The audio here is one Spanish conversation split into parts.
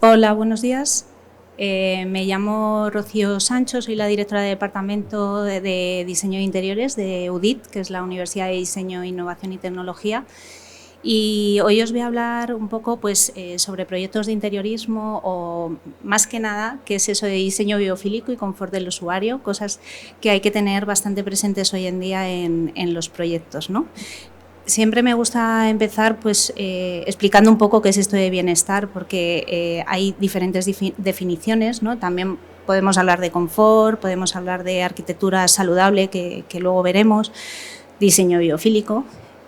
Hola, buenos días. Me llamo Rocío Sancho, soy la directora de Departamento de Diseño de Interiores de UDIT, que es la Universidad de Diseño, Innovación y Tecnología. Y hoy os voy a hablar un poco sobre proyectos de interiorismo o, más que nada, qué es eso de diseño biofílico y confort del usuario, cosas que hay que tener bastante presentes hoy en día en los proyectos, ¿no? Siempre me gusta empezar explicando un poco qué es esto de bienestar, porque hay diferentes definiciones, ¿no? También podemos hablar de confort, podemos hablar de arquitectura saludable, que luego veremos, diseño biofílico,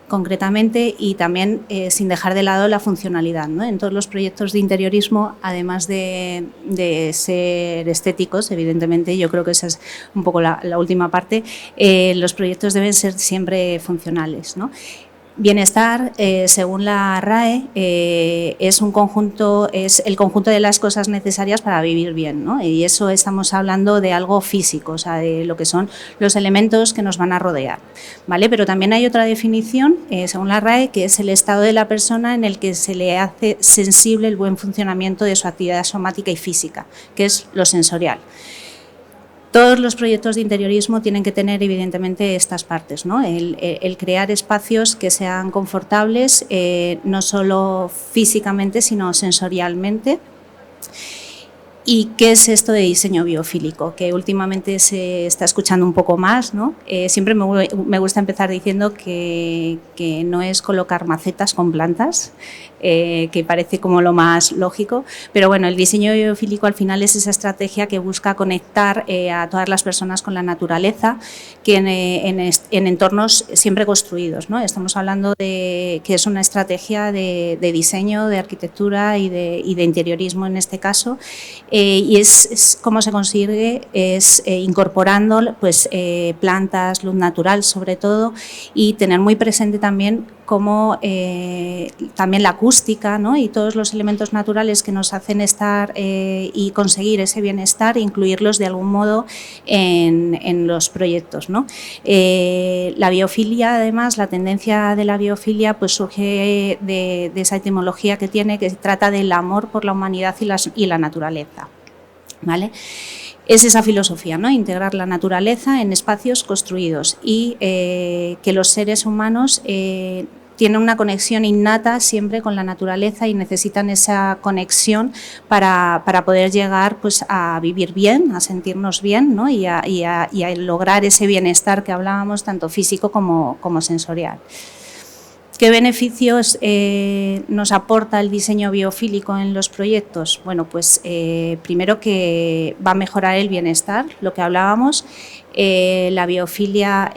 concretamente, y también sin dejar de lado la funcionalidad, ¿no? En todos los proyectos de interiorismo, además de ser estéticos, evidentemente, yo creo que esa es un poco la última parte, los proyectos deben ser siempre funcionales, ¿no? Bienestar, según la RAE, es el conjunto de las cosas necesarias para vivir bien, ¿no? Y eso estamos hablando de algo físico, o sea, de lo que son los elementos que nos van a rodear, ¿vale? Pero también hay otra definición, según la RAE, que es el estado de la persona en el que se le hace sensible el buen funcionamiento de su actividad somática y física, que es lo sensorial. Todos los proyectos de interiorismo tienen que tener, evidentemente, estas partes, ¿no? El crear espacios que sean confortables, no solo físicamente, sino sensorialmente. ¿Y qué es esto de diseño biofílico? Que últimamente se está escuchando un poco más, ¿no? Siempre me gusta empezar diciendo que no es colocar macetas con plantas, que parece como lo más lógico, pero bueno, el diseño biofílico al final es esa estrategia que busca conectar a todas las personas con la naturaleza, que en entornos siempre construidos, ¿no? Estamos hablando de que es una estrategia de diseño, de arquitectura y de interiorismo en este caso, y es cómo se consigue, incorporando plantas, luz natural sobre todo, y tener muy presente también cómo también la acústica, ¿no? Y todos los elementos naturales que nos hacen estar y conseguir ese bienestar, incluirlos de algún modo en los proyectos, ¿no? La biofilia, además, la tendencia de la biofilia pues surge de esa etimología que tiene, que trata del amor por la humanidad y la naturaleza, ¿vale? Es esa filosofía, ¿no? Integrar la naturaleza en espacios construidos y que los seres humanos tienen una conexión innata siempre con la naturaleza y necesitan esa conexión para poder llegar pues, a vivir bien, a sentirnos bien, ¿no? y a lograr ese bienestar que hablábamos, tanto físico como sensorial. ¿Qué beneficios nos aporta el diseño biofílico en los proyectos? Bueno, pues primero que va a mejorar el bienestar, lo que hablábamos. La biofilia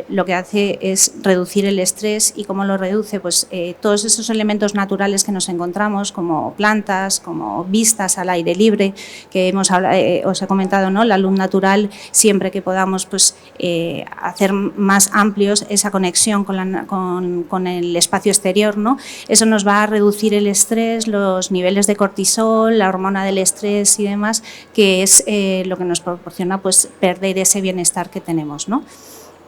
lo que hace es reducir el estrés. ¿Y cómo lo reduce? Pues todos esos elementos naturales que nos encontramos, como plantas, como vistas al aire libre, que os he comentado, ¿no? La luz natural, siempre que podamos pues, hacer más amplios esa conexión con el espacio exterior, ¿no? Eso nos va a reducir el estrés, los niveles de cortisol, la hormona del estrés y demás, que es lo que nos proporciona pues, perder ese bienestar que tenemos, ¿no?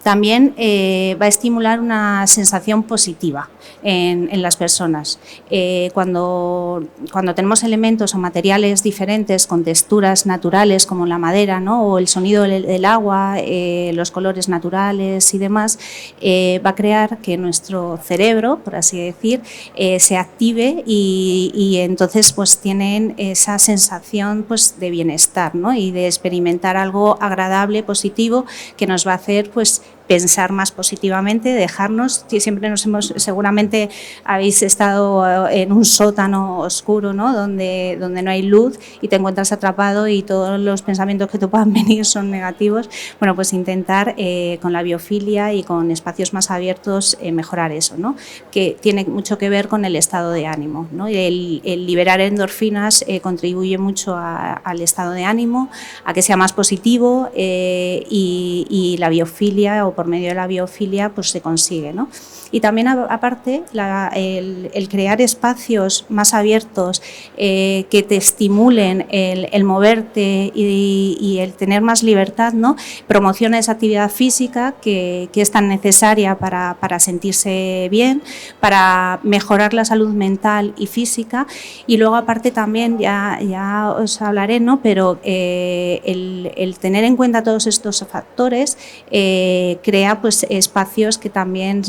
También va a estimular una sensación positiva en las personas. Cuando tenemos elementos o materiales diferentes con texturas naturales como la madera, ¿no? O el sonido del agua, los colores naturales y demás, va a crear que nuestro cerebro, por así decir, se active y entonces pues, tienen esa sensación pues, de bienestar, ¿no? Y de experimentar algo agradable, positivo, que nos va a hacer pues, pensar más positivamente, dejarnos, seguramente habéis estado en un sótano oscuro, ¿no? donde no hay luz y te encuentras atrapado y todos los pensamientos que te puedan venir son negativos. Bueno, pues intentar con la biofilia y con espacios más abiertos mejorar eso, ¿no? Que tiene mucho que ver con el estado de ánimo, ¿no? El liberar endorfinas contribuye mucho al estado de ánimo, a que sea más positivo y la biofilia, o por medio de la biofilia pues se consigue, ¿no? Y también aparte el crear espacios más abiertos que te estimulen el moverte y el tener más libertad, ¿no? Promociona esa actividad física que es tan necesaria para sentirse bien, para mejorar la salud mental y física. Y luego aparte también, ya os hablaré, ¿no? Pero el tener en cuenta todos estos factores crea pues espacios que también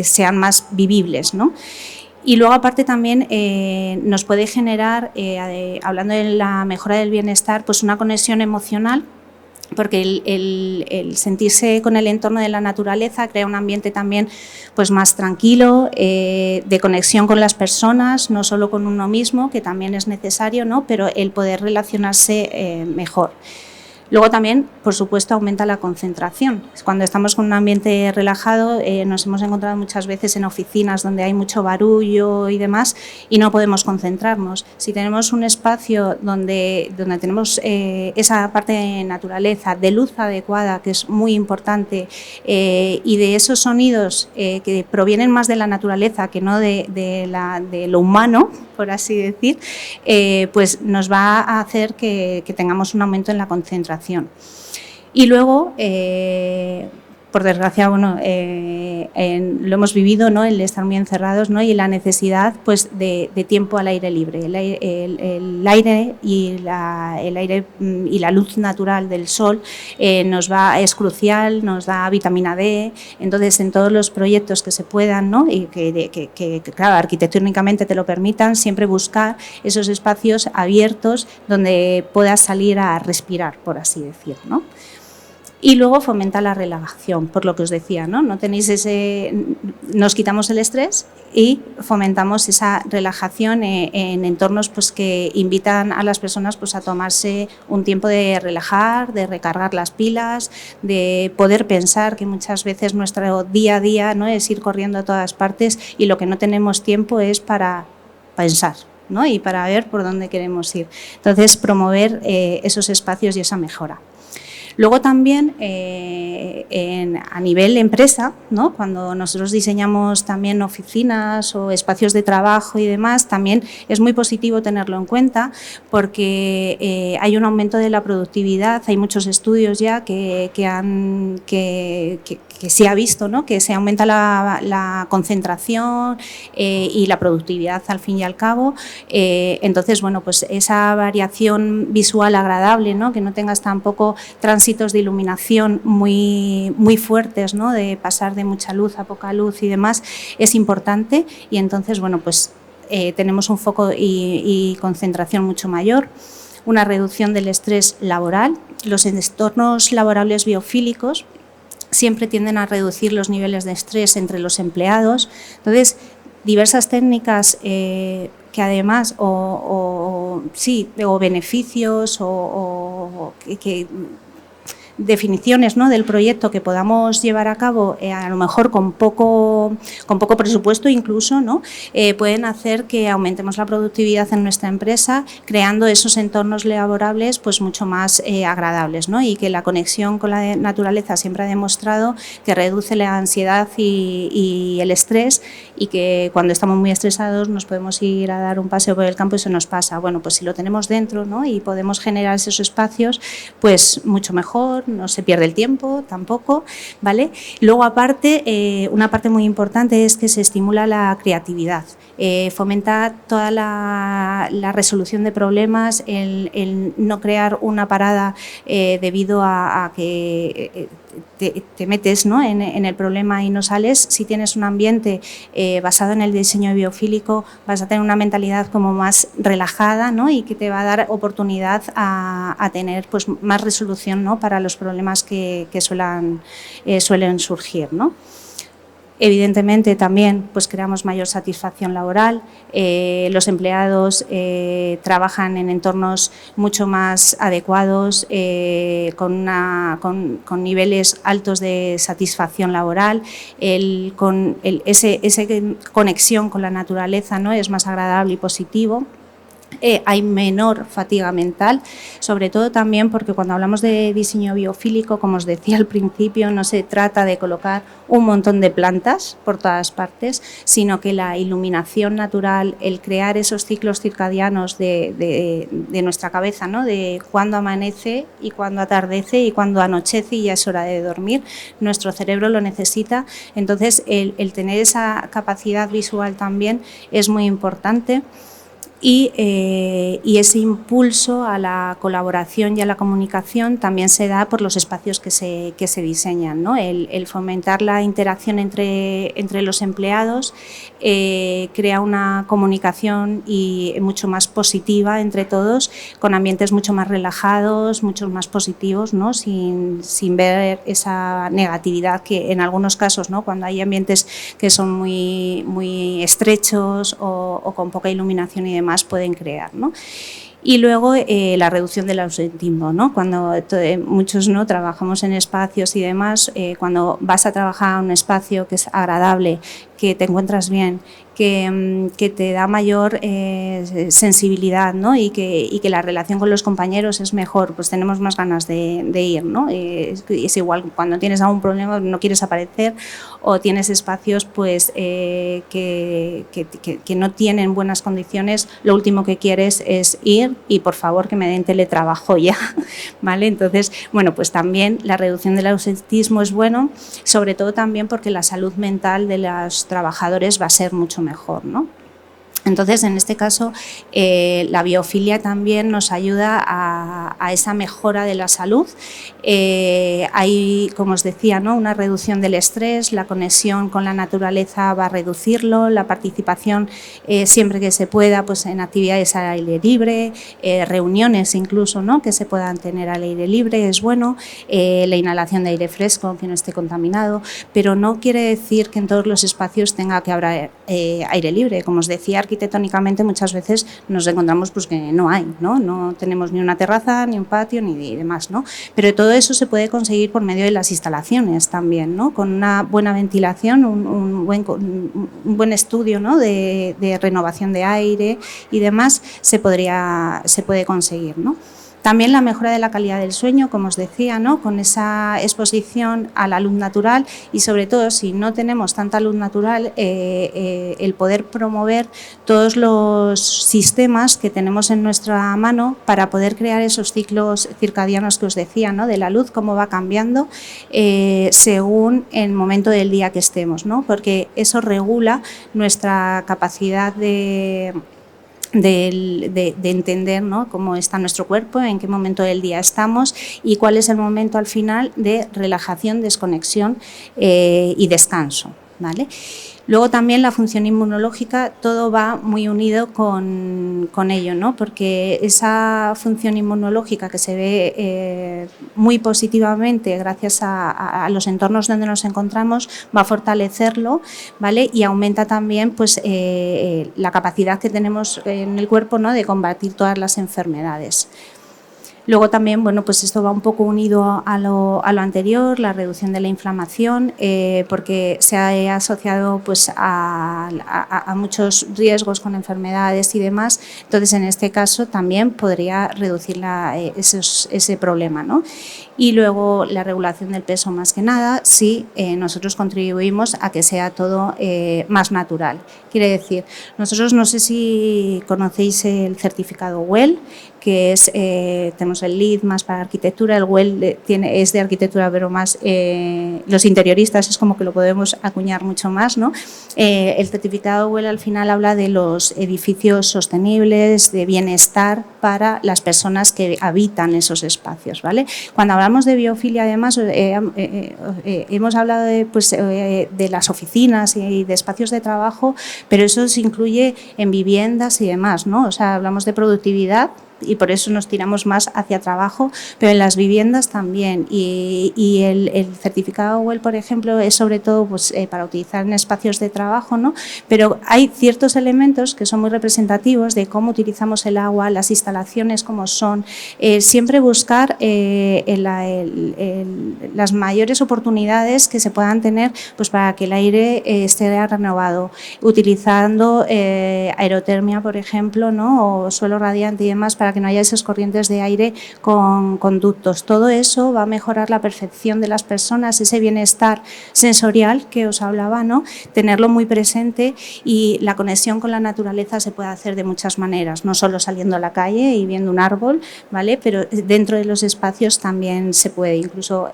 sean más vivibles, ¿no? Y luego aparte también nos puede generar, hablando de la mejora del bienestar, pues una conexión emocional, porque el sentirse con el entorno de la naturaleza crea un ambiente también pues más tranquilo, de conexión con las personas, no solo con uno mismo, que también es necesario, ¿no? Pero el poder relacionarse mejor. Luego también, por supuesto, aumenta la concentración. Cuando estamos con un ambiente relajado, nos hemos encontrado muchas veces en oficinas donde hay mucho barullo y demás y no podemos concentrarnos. Si tenemos un espacio donde tenemos esa parte de naturaleza, de luz adecuada, que es muy importante, y de esos sonidos que provienen más de la naturaleza que no de lo humano, por así decir, pues nos va a hacer que tengamos un aumento en la concentración. Y luego, por desgracia, bueno, lo hemos vivido, ¿no? El estar muy encerrados, ¿no? Y la necesidad pues, de tiempo al aire libre. El aire y la luz natural del sol es crucial, nos da vitamina D. Entonces, en todos los proyectos que se puedan, ¿no? Y que claro, arquitectónicamente te lo permitan, siempre buscar esos espacios abiertos donde puedas salir a respirar, por así decir, ¿no? Y luego fomenta la relajación, por lo que os decía, ¿no? Nos quitamos el estrés y fomentamos esa relajación en entornos pues, que invitan a las personas pues, a tomarse un tiempo de relajar, de recargar las pilas, de poder pensar, que muchas veces nuestro día a día, ¿no? Es ir corriendo a todas partes y lo que no tenemos tiempo es para pensar, ¿no? Y para ver por dónde queremos ir. Entonces, promover esos espacios y esa mejora. Luego también a nivel empresa, ¿no? Cuando nosotros diseñamos también oficinas o espacios de trabajo y demás, también es muy positivo tenerlo en cuenta porque hay un aumento de la productividad. Hay muchos estudios ya que se ha visto, ¿no? Que se aumenta la concentración y la productividad al fin y al cabo. Entonces, bueno, pues esa variación visual agradable, ¿no? Que no tengas tampoco tránsito de iluminación muy fuertes, ¿no? De pasar de mucha luz a poca luz y demás, es importante y entonces, bueno, pues tenemos un foco y concentración mucho mayor, una reducción del estrés laboral. Los entornos laborables biofílicos siempre tienden a reducir los niveles de estrés entre los empleados. Entonces, diversas técnicas que además o beneficios o que definiciones, ¿no? Del proyecto que podamos llevar a cabo, a lo mejor con poco presupuesto incluso, ¿no? Pueden hacer que aumentemos la productividad en nuestra empresa, creando esos entornos laborables pues mucho más agradables, ¿no? Y que la conexión con la naturaleza siempre ha demostrado que reduce la ansiedad y el estrés, y que cuando estamos muy estresados nos podemos ir a dar un paseo por el campo y se nos pasa. Bueno, pues si lo tenemos dentro, ¿no? Y podemos generar esos espacios, pues mucho mejor, no se pierde el tiempo tampoco, ¿vale? Luego aparte, una parte muy importante es que se estimula la creatividad, fomenta toda la resolución de problemas, el no crear una parada debido a que te metes, ¿no? en el problema y no sales. Si tienes un ambiente basado en el diseño biofílico, vas a tener una mentalidad como más relajada, ¿no? Y que te va a dar oportunidad a tener pues, más resolución, ¿no? Para los problemas que suelen surgir, ¿no? Evidentemente también pues, creamos mayor satisfacción laboral, los empleados trabajan en entornos mucho más adecuados, con niveles altos de satisfacción laboral, esa conexión con la naturaleza, ¿no? Es más agradable y positivo. hay menor fatiga mental, sobre todo también porque cuando hablamos de diseño biofílico, como os decía al principio, no se trata de colocar un montón de plantas por todas partes, sino que la iluminación natural, el crear esos ciclos circadianos de nuestra cabeza, ¿no? De cuándo amanece y cuándo atardece y cuándo anochece y ya es hora de dormir, nuestro cerebro lo necesita. Entonces, el tener esa capacidad visual también es muy importante. Y ese impulso a la colaboración y a la comunicación también se da por los espacios que se diseñan, ¿no? El fomentar la interacción entre los empleados crea una comunicación mucho más positiva entre todos, con ambientes mucho más relajados, mucho más positivos, ¿no? Sin ver esa negatividad que en algunos casos, ¿no? Cuando hay ambientes que son muy estrechos o con poca iluminación y demás, pueden crear, ¿no? Y luego la reducción del ausentismo, ¿no? Cuando muchos, ¿no?, trabajamos en espacios y demás, cuando vas a trabajar a un espacio que es agradable, que te encuentras bien, que te da mayor sensibilidad, ¿no? y que la relación con los compañeros es mejor, pues tenemos más ganas de ir, ¿no? Es igual cuando tienes algún problema, no quieres aparecer, o tienes espacios pues que no tienen buenas condiciones, lo último que quieres es ir y por favor que me den teletrabajo ya, ¿vale? Entonces, bueno, pues también la reducción del ausentismo es bueno, sobre todo también porque la salud mental de los trabajadores va a ser mucho mejor, ¿no? Entonces, en este caso, la biofilia también nos ayuda a esa mejora de la salud. Hay, como os decía, ¿no?, una reducción del estrés, la conexión con la naturaleza va a reducirlo, la participación siempre que se pueda pues en actividades al aire libre, reuniones incluso, ¿no?, que se puedan tener al aire libre es bueno, la inhalación de aire fresco que no esté contaminado, pero no quiere decir que en todos los espacios tenga que haber aire libre. Como os decía, arquitectónicamente muchas veces nos encontramos pues que no hay, no tenemos ni una terraza, ni un patio, ni demás, ¿no? Pero todo eso se puede conseguir por medio de las instalaciones también, ¿no? Con una buena ventilación, un buen estudio, ¿no?, de renovación de aire y demás se puede conseguir, ¿no? También la mejora de la calidad del sueño, como os decía, ¿no?, con esa exposición a la luz natural y sobre todo si no tenemos tanta luz natural, el poder promover todos los sistemas que tenemos en nuestra mano para poder crear esos ciclos circadianos que os decía, ¿no?, de la luz, cómo va cambiando según el momento del día que estemos, ¿no?, porque eso regula nuestra capacidad de entender, ¿no?, cómo está nuestro cuerpo, en qué momento del día estamos y cuál es el momento al final de relajación, desconexión y descanso, ¿vale? Luego también la función inmunológica, todo va muy unido con ello, ¿no?, porque esa función inmunológica que se ve muy positivamente gracias a los entornos donde nos encontramos va a fortalecerlo, ¿vale? Y aumenta también pues, la capacidad que tenemos en el cuerpo, ¿no?, de combatir todas las enfermedades. Luego también, bueno, pues esto va un poco unido a lo anterior, la reducción de la inflamación, porque se ha asociado pues a muchos riesgos con enfermedades y demás. Entonces, en este caso también podría reducir ese problema, ¿no? Y luego la regulación del peso más que nada, si nosotros contribuimos a que sea todo más natural. Quiere decir, nosotros no sé si conocéis el certificado WELL, que es, tenemos el LEED más para arquitectura, el WELL es de arquitectura, pero más los interioristas es como que lo podemos acuñar mucho más, ¿no? El certificado WELL al final habla de los edificios sostenibles, de bienestar para las personas que habitan esos espacios, ¿vale? Cuando hablamos de biofilia, además, hemos hablado de las oficinas y de espacios de trabajo, pero eso se incluye en viviendas y demás, ¿no? O sea, hablamos de productividad, y por eso nos tiramos más hacia trabajo, pero en las viviendas también. Y el certificado WELL, por ejemplo, es sobre todo pues, para utilizar en espacios de trabajo, ¿no? Pero hay ciertos elementos que son muy representativos de cómo utilizamos el agua, las instalaciones como son, siempre buscar las mayores oportunidades que se puedan tener pues, para que el aire esté renovado, utilizando aerotermia, por ejemplo, ¿no? O suelo radiante y demás, para que no haya esas corrientes de aire con conductos. Todo eso va a mejorar la percepción de las personas, ese bienestar sensorial que os hablaba, ¿no? Tenerlo muy presente, y la conexión con la naturaleza se puede hacer de muchas maneras, no solo saliendo a la calle y viendo un árbol, ¿vale? Pero dentro de los espacios también se puede, incluso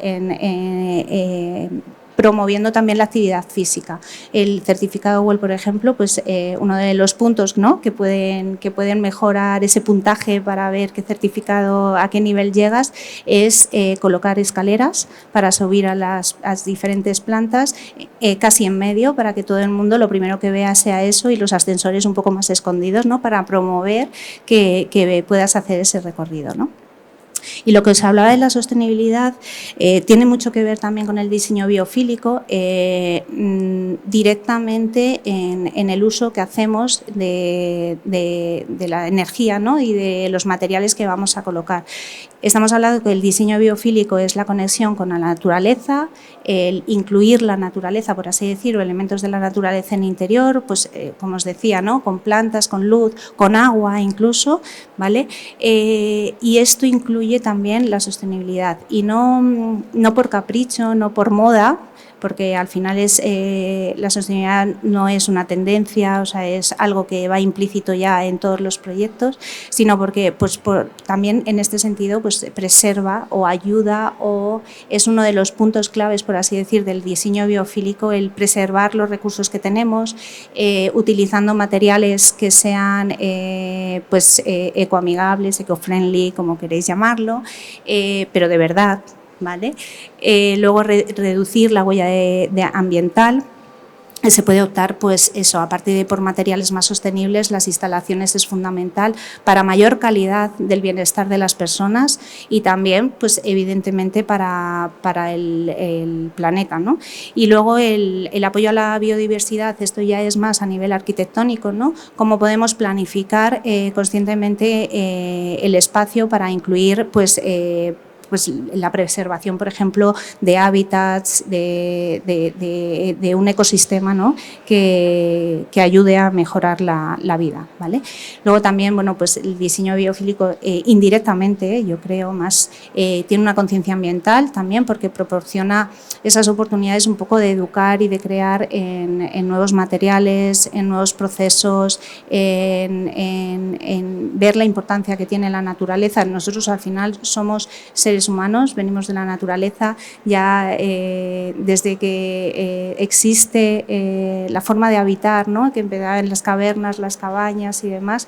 promoviendo también la actividad física. El certificado WELL, por ejemplo, pues uno de los puntos, ¿no? que pueden mejorar ese puntaje para ver qué certificado, a qué nivel llegas, es colocar escaleras para subir a las diferentes plantas, casi en medio, para que todo el mundo lo primero que vea sea eso, y los ascensores un poco más escondidos, ¿no? Para promover que puedas hacer ese recorrido, ¿no? Y lo que os hablaba de la sostenibilidad tiene mucho que ver también con el diseño biofílico, directamente en el uso que hacemos de la energía, ¿no? Y de los materiales que vamos a colocar. Estamos hablando que el diseño biofílico es la conexión con la naturaleza, el incluir la naturaleza, por así decirlo, elementos de la naturaleza en interior, pues como os decía, ¿no? Con plantas, con luz, con agua incluso, ¿vale? Y esto incluye también la sostenibilidad, y no por capricho, no por moda, porque al final la sostenibilidad no es una tendencia, o sea, es algo que va implícito ya en todos los proyectos, sino porque pues, también en este sentido pues, preserva o ayuda, o es uno de los puntos claves, por así decir, del diseño biofílico, el preservar los recursos que tenemos, utilizando materiales que sean ecoamigables, eco-friendly, como queréis llamarlo, pero de verdad, ¿vale? Luego reducir la huella ambiental. Se puede optar, pues eso, aparte de por materiales más sostenibles, las instalaciones es fundamental para mayor calidad del bienestar de las personas, y también, pues evidentemente, para el planeta, ¿no? Y luego el apoyo a la biodiversidad, esto ya es más a nivel arquitectónico, ¿no? Cómo podemos planificar conscientemente el espacio para incluir, pues la preservación, por ejemplo, de hábitats, de un ecosistema, ¿no? que ayude a mejorar la vida, ¿vale? Luego también, bueno, pues el diseño biofílico indirectamente, yo creo, más tiene una conciencia ambiental también, porque proporciona esas oportunidades un poco de educar y de crear en nuevos materiales, en nuevos procesos, en ver la importancia que tiene la naturaleza. Nosotros al final somos seres humanos, venimos de la naturaleza, ya desde que existe la forma de habitar, ¿no? Que empezaba en las cavernas, las cabañas y demás.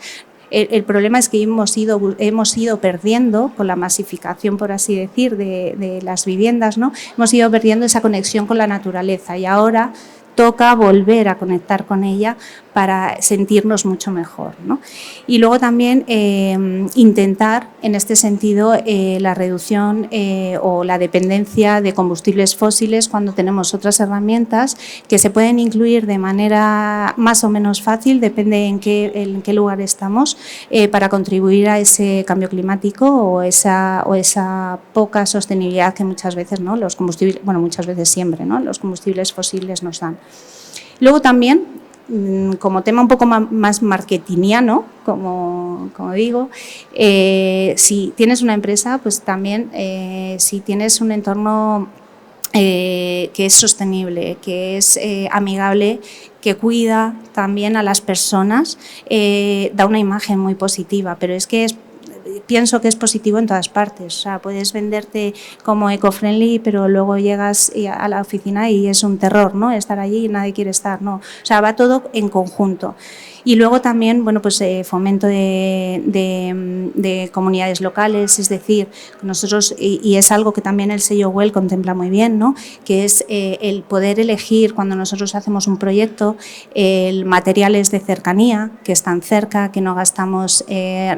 El problema es que hemos ido perdiendo, con la masificación, por así decir, de las viviendas, ¿no? Hemos ido perdiendo esa conexión con la naturaleza, y ahora toca volver a conectar con ella para sentirnos mucho mejor, ¿no? Y luego también intentar, en este sentido, la reducción o la dependencia de combustibles fósiles, cuando tenemos otras herramientas que se pueden incluir de manera más o menos fácil, depende en qué lugar estamos, para contribuir a ese cambio climático o esa poca sostenibilidad que muchas veces, ¿no? Los combustibles, bueno, muchas veces siempre, ¿no? Los combustibles fósiles nos dan. Luego también, como tema un poco más marketingiano, como digo, si tienes una empresa, pues también si tienes un entorno que es sostenible, que es amigable, que cuida también a las personas, da una imagen muy positiva, pero es que pienso que es positivo en todas partes. O sea, puedes venderte como eco-friendly, pero luego llegas a la oficina y es un terror, ¿no? Estar allí y nadie quiere estar, ¿no? O sea, va todo en conjunto. Y luego también, bueno, pues fomento de comunidades locales, es decir, nosotros, y es algo que también el sello WELL contempla muy bien, ¿no? Que es el poder elegir cuando nosotros hacemos un proyecto materiales de cercanía, que están cerca, que no gastamos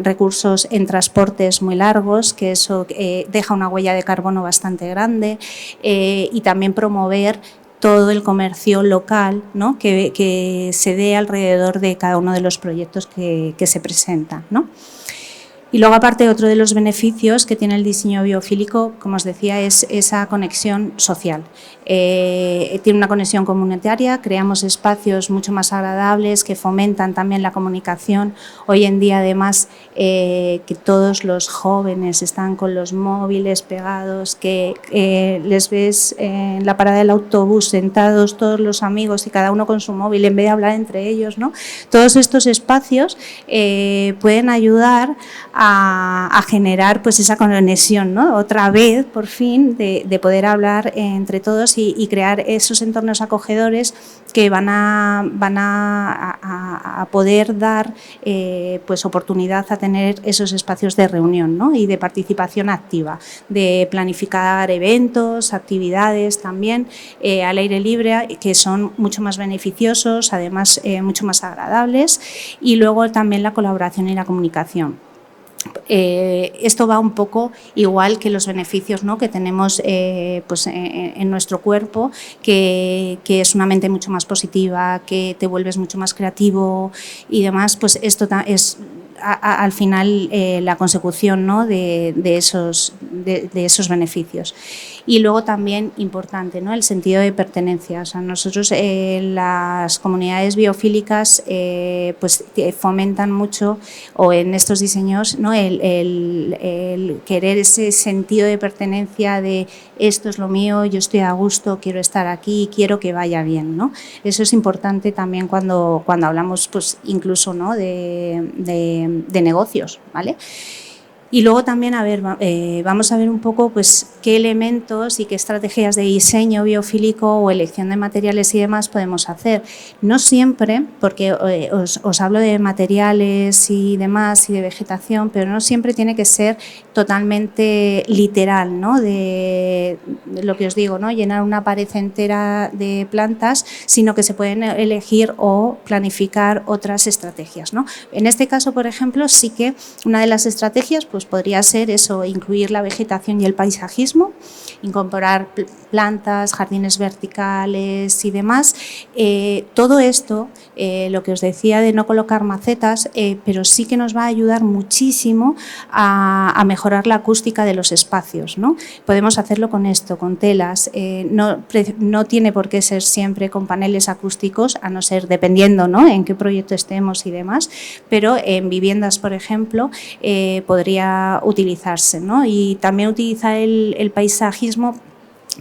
recursos en transportes muy largos, que eso deja una huella de carbono bastante grande, y también promover todo el comercio local, ¿no? que se dé alrededor de cada uno de los proyectos que se presentan, ¿no? Y luego, aparte, otro de los beneficios que tiene el diseño biofílico, como os decía, es esa conexión social. Tiene una conexión comunitaria, creamos espacios mucho más agradables que fomentan también la comunicación. Hoy en día, además, que todos los jóvenes están con los móviles pegados, que les ves en la parada del autobús sentados todos los amigos y cada uno con su móvil en vez de hablar entre ellos, ¿no? Todos estos espacios pueden ayudar a generar pues esa conexión, ¿no? Otra vez, por fin, de poder hablar entre todos y crear esos entornos acogedores que van a poder dar pues oportunidad a tener esos espacios de reunión, ¿no? Y de participación activa, de planificar eventos, actividades también al aire libre, que son mucho más beneficiosos, además mucho más agradables, y luego también la colaboración y la comunicación. Esto va un poco igual que los beneficios, ¿no? Que tenemos pues en nuestro cuerpo, que es una mente mucho más positiva, que te vuelves mucho más creativo y demás, pues esto es al final la consecución, ¿no? de esos beneficios. Y luego también importante, ¿no? El sentido de pertenencia. O sea, nosotros las comunidades biofílicas pues fomentan mucho, o en estos diseños, ¿no? el querer ese sentido de pertenencia de esto es lo mío, yo estoy a gusto, quiero estar aquí, quiero que vaya bien, ¿no? Eso es importante también cuando hablamos pues incluso, ¿no? de negocios, ¿vale? Y luego también, vamos a ver un poco pues, qué elementos y qué estrategias de diseño biofílico o elección de materiales y demás podemos hacer. No siempre, porque os hablo de materiales y demás y de vegetación, pero no siempre tiene que ser totalmente literal, ¿no? De lo que os digo, ¿no? Llenar una pared entera de plantas, sino que se pueden elegir o planificar otras estrategias, ¿no? En este caso, por ejemplo, sí que una de las estrategias pues podría ser eso, incluir la vegetación y el paisajismo, incorporar plantas, jardines verticales y demás. Todo esto, lo que os decía de no colocar macetas, pero sí que nos va a ayudar muchísimo a mejorar la acústica de los espacios, ¿no? Podemos hacerlo con esto, con telas. No tiene por qué ser siempre con paneles acústicos, a no ser dependiendo, ¿no? En qué proyecto estemos y demás, pero en viviendas, por ejemplo, podría utilizarse, ¿no? Y también utilizar el paisajismo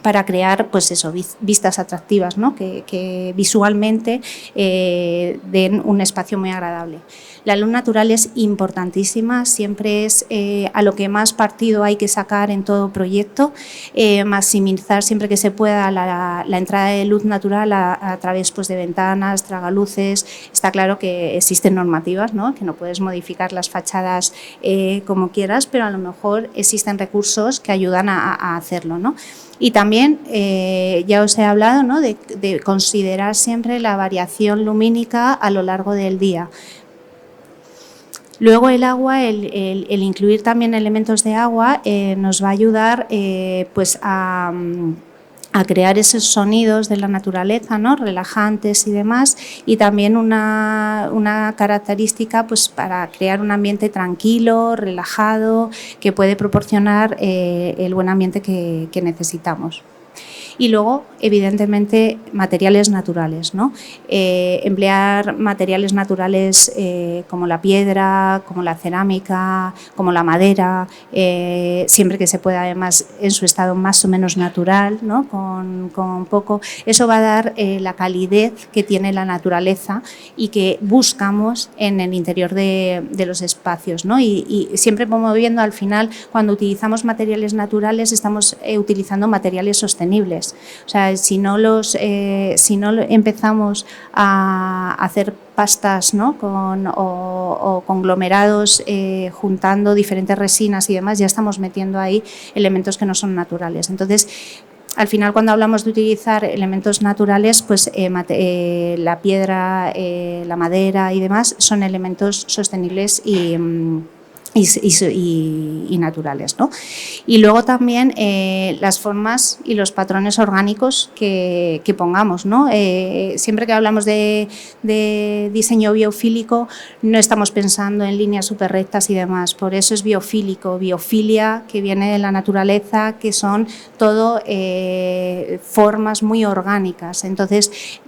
para crear pues eso, vistas atractivas, ¿no? que visualmente den un espacio muy agradable. La luz natural es importantísima, siempre es a lo que más partido hay que sacar en todo proyecto, maximizar siempre que se pueda la entrada de luz natural a través pues, de ventanas, tragaluces. Está claro que existen normativas, ¿no? Que no puedes modificar las fachadas como quieras, pero a lo mejor existen recursos que ayudan a hacerlo, ¿no? Y también, ya os he hablado, ¿no? de considerar siempre la variación lumínica a lo largo del día. Luego el agua, el incluir también elementos de agua nos va a ayudar pues a crear esos sonidos de la naturaleza, ¿no? Relajantes y demás, y también una característica pues, para crear un ambiente tranquilo, relajado, que puede proporcionar el buen ambiente que necesitamos. Y luego, evidentemente, materiales naturales, ¿no? Emplear materiales naturales como la piedra, como la cerámica, como la madera, siempre que se pueda, además, en su estado más o menos natural, ¿no? Con poco. Eso va a dar la calidez que tiene la naturaleza y que buscamos en el interior de los espacios, ¿no? Y siempre promoviendo, al final, cuando utilizamos materiales naturales, estamos utilizando materiales sostenibles. naturales. O sea, si no empezamos a hacer pastas, ¿no? o conglomerados juntando diferentes resinas y demás, ya estamos metiendo ahí elementos que no son naturales. Entonces, al final, cuando hablamos de utilizar elementos naturales, pues la piedra, la madera y demás son elementos sostenibles y naturales, ¿no? Y luego también las formas y los patrones orgánicos que pongamos, ¿no? Siempre que hablamos de diseño biofílico no estamos pensando en líneas súper rectas y demás, por eso es biofílico, biofilia, que viene de la naturaleza, que son todo formas muy orgánicas. Entonces,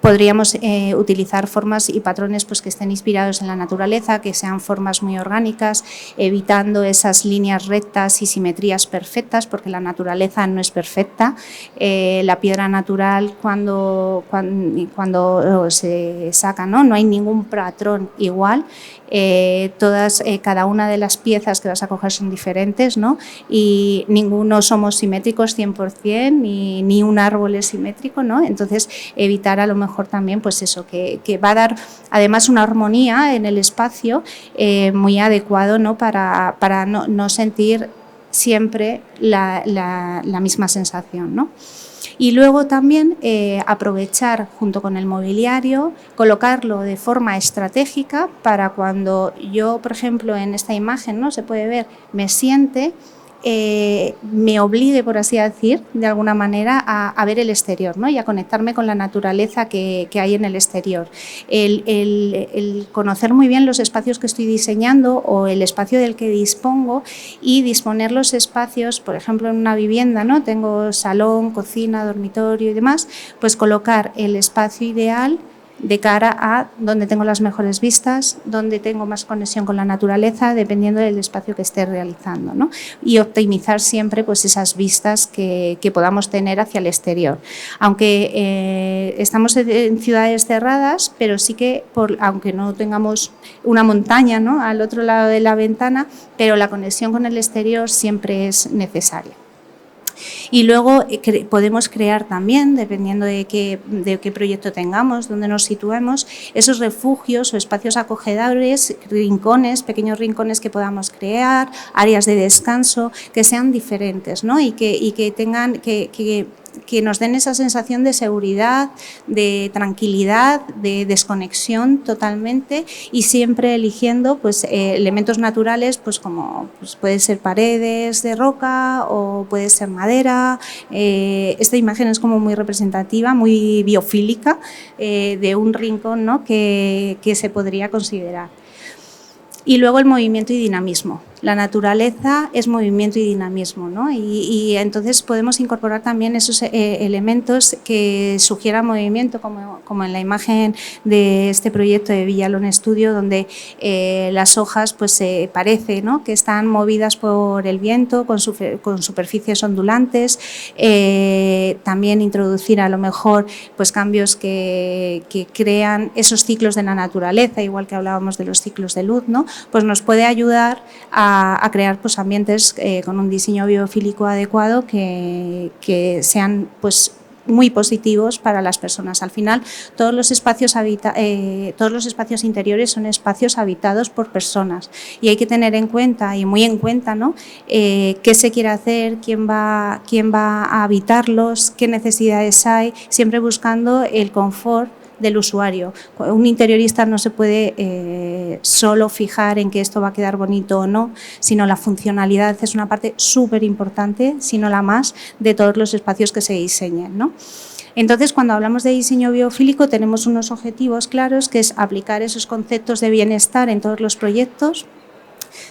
podríamos utilizar formas y patrones pues, que estén inspirados en la naturaleza, que sean formas muy orgánicas, evitando esas líneas rectas y simetrías perfectas, porque la naturaleza no es perfecta. La piedra natural, cuando se saca, no hay ningún patrón igual. Cada una de las piezas que vas a coger son diferentes, ¿no? Y ninguno somos simétricos 100%, ni un árbol es simétrico, ¿no? Entonces, evitar a lo mejor también pues eso, que va a dar además una armonía en el espacio muy adecuado, ¿no? para no sentir siempre la misma sensación, ¿no? Y luego también aprovechar junto con el mobiliario, colocarlo de forma estratégica para cuando yo, por ejemplo, en esta imagen, ¿no? Se puede ver, me siente, me obligue, por así decir, de alguna manera a ver el exterior, ¿no? Y a conectarme con la naturaleza que hay en el exterior. El conocer muy bien los espacios que estoy diseñando o el espacio del que dispongo y disponer los espacios, por ejemplo, en una vivienda, ¿no? Tengo salón, cocina, dormitorio y demás, pues colocar el espacio ideal de cara a donde tengo las mejores vistas, donde tengo más conexión con la naturaleza, dependiendo del espacio que esté realizando, ¿no? Y optimizar siempre pues, esas vistas que podamos tener hacia el exterior. Aunque estamos en ciudades cerradas, pero sí que, aunque no tengamos una montaña, ¿no? Al otro lado de la ventana, pero la conexión con el exterior siempre es necesaria. Y luego podemos crear también, dependiendo de qué proyecto tengamos, donde nos situemos, esos refugios o espacios acogedores, rincones, pequeños rincones que podamos crear, áreas de descanso que sean diferentes, ¿no? y que tengan que nos den esa sensación de seguridad, de tranquilidad, de desconexión totalmente y siempre eligiendo pues, elementos naturales pues, como pues, puede ser paredes de roca o puede ser madera. Esta imagen es como muy representativa, muy biofílica de un rincón, ¿no? que se podría considerar. Y luego el movimiento y dinamismo. La naturaleza es movimiento y dinamismo, ¿no? Y entonces podemos incorporar también esos elementos que sugieran movimiento, como en la imagen de este proyecto de Villalón Studio, donde las hojas pues parece, ¿no? que están movidas por el viento, con superficies ondulantes. También introducir a lo mejor pues cambios que crean esos ciclos de la naturaleza, igual que hablábamos de los ciclos de luz, ¿no? Pues nos puede ayudar a crear pues, ambientes con un diseño biofílico adecuado que sean pues, muy positivos para las personas. Al final, todos los espacios interiores son espacios habitados por personas y hay que tener en cuenta, y muy en cuenta, ¿no? Qué se quiere hacer, quién va a habitarlos, qué necesidades hay, siempre buscando el confort del usuario. Un interiorista no se puede solo fijar en que esto va a quedar bonito o no, sino la funcionalidad es una parte súper importante, si no la más, de todos los espacios que se diseñen, ¿no? Entonces, cuando hablamos de diseño biofílico, tenemos unos objetivos claros, que es aplicar esos conceptos de bienestar en todos los proyectos,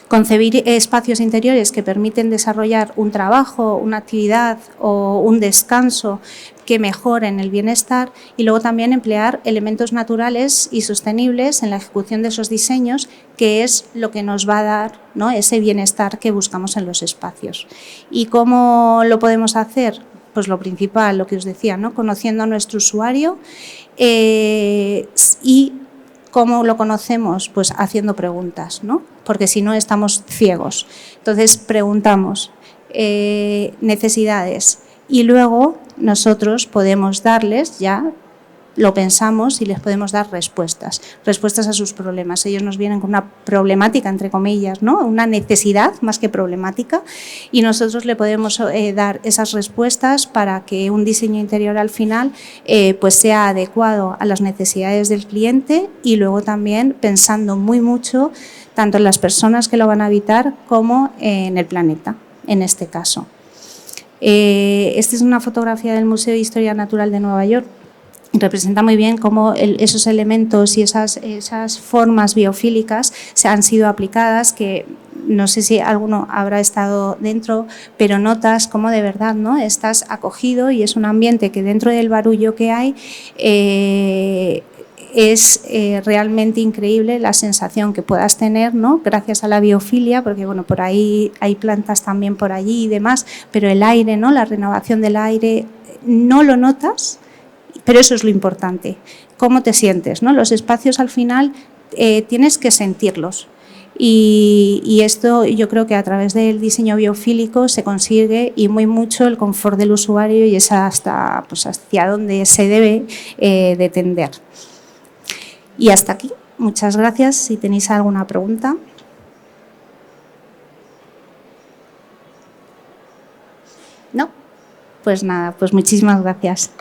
concebir espacios interiores que permiten desarrollar un trabajo, una actividad o un descanso que mejoren el bienestar y luego también emplear elementos naturales y sostenibles en la ejecución de esos diseños, que es lo que nos va a dar, ¿no? ese bienestar que buscamos en los espacios. ¿Y cómo lo podemos hacer? Pues lo principal, lo que os decía, ¿no? Conociendo a nuestro usuario y ¿cómo lo conocemos? Pues haciendo preguntas, ¿no? Porque si no estamos ciegos. Entonces preguntamos necesidades, y luego nosotros podemos darles ya, lo pensamos y les podemos dar respuestas a sus problemas. Ellos nos vienen con una problemática, entre comillas, ¿no? Una necesidad más que problemática, y nosotros le podemos dar esas respuestas para que un diseño interior al final pues sea adecuado a las necesidades del cliente, y luego también pensando muy mucho tanto en las personas que lo van a habitar como en el planeta, en este caso. Esta es una fotografía del Museo de Historia Natural de Nueva York. Representa muy bien cómo esos elementos y esas formas biofílicas se han sido aplicadas, que no sé si alguno habrá estado dentro, pero notas cómo de verdad, ¿no?, estás acogido, y es un ambiente que dentro del barullo que hay es realmente increíble la sensación que puedas tener, ¿no?, gracias a la biofilia, porque bueno, por ahí hay plantas también por allí y demás, pero el aire, ¿no?, la renovación del aire, no lo notas. Pero eso es lo importante, cómo te sientes, ¿no? Los espacios al final tienes que sentirlos, y esto yo creo que a través del diseño biofílico se consigue, y muy mucho, el confort del usuario, y es hasta pues hacia donde se debe de tender. Y hasta aquí, muchas gracias. Si tenéis alguna pregunta. ¿No? Pues nada, pues muchísimas gracias.